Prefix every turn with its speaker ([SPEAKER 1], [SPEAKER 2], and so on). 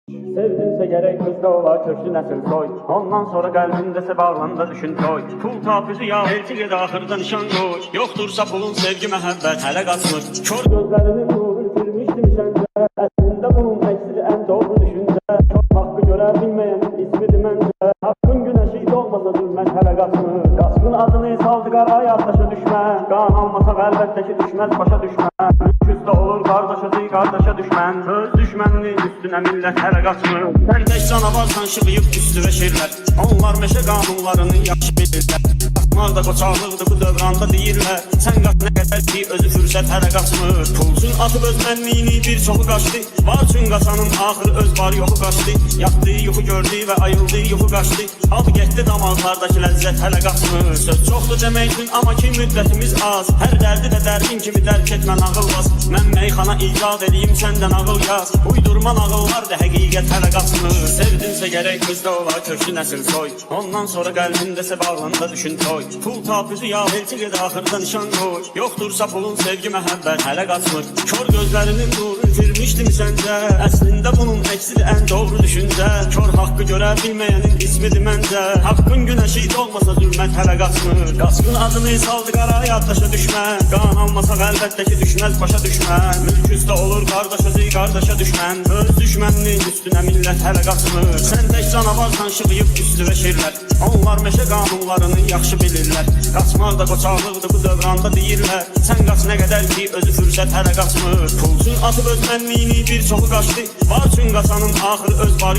[SPEAKER 1] Sevdinse gerek kızda ola köklü nesil soy. Ondan sonra kalbindese bağlanda düşün toy. Pul tapuzu ya elçiye de ahırda nişan koy. Yoktursa pulun sevgi mehabbet hele kaçmış. Kör gözlerinin nuru bitirmiştim sence. Aslında bunun eksili en doğru düşünce. Çok hakkı görebilmeyenin ismi dimence. Hakkın güneşi doğmasa zulmet hele kaçmış. Kaskın adını saldı karaya taşa düşme. Kan almasa elbette ki düşmez başa düşme. Küste olur kardeşe değil kardeşe düşmen. Söz düşmenliğin üstüne millet hele kaçmış. Sen tek canavarsan şıqıyıb üstüve şirlər. Onlar meşe kanunlarını yaxşı bilirlər. Qatmar da qoçaqlıqdır bu dövranda deyirlər. Sən qaç nə qədər ki özü fürsət hələ qaçmır. Pulsun atıb öz mənliyini bir çoxu qaçdı. Var üçün qaçanın axırı öz var yoxu qaçdı. Yatdı yuxu gördü və ayıldı yuxu qaçdı. Adı getdi damaqlardakı ləzzət hələ qaçmır. Söz çoxdur demək üçün amma ki müddətimiz az. Hər dərdi də dərdin kimi dərk etmən ağılmaz. Mən meyxana icad edeyim səndən ağıl yaz. Uydurma nağıllar da həqiqət hələ qaçmır. Sevdinsə gerek kızda ola köklü nesil soy. Ondan sonra kalbindese bağlanda düşün toy. Pul tapuzu ya elçiye de ahırda nişan koy. Yoktursa pulun sevgi mehabbet hele kaçmış. Kör gözlerinin nuru bitirmiştim sence. Aslında bunun eksili en doğru düşünce. Kör hakkı görebilmeyenin ismi dimence. Hakkın güneşi doğmasa zulmet hele kaçmış. Kaskın adını saldı karaya taşa düşme. Kan almasa elbette ki düşmez başa düşme. Mülk üstü olur kardeşe kardeşe düşmen. Öz düşmenliğin üstüne millet hele kaçmış. Sen tek canavarsan şıqıyıb üstüve şirlər. Onlar meşe kanunlarını yaxşı bilirlər. Qaçmaq da qoçaqlıqdır bu dövranda deyirlər. Sən qaç nə qədər ki özü fürsət hələ qaçmır. Pulsun atıb öz mənliyini bir çoxu qaçdı. Var üçün qaçanın axırı öz var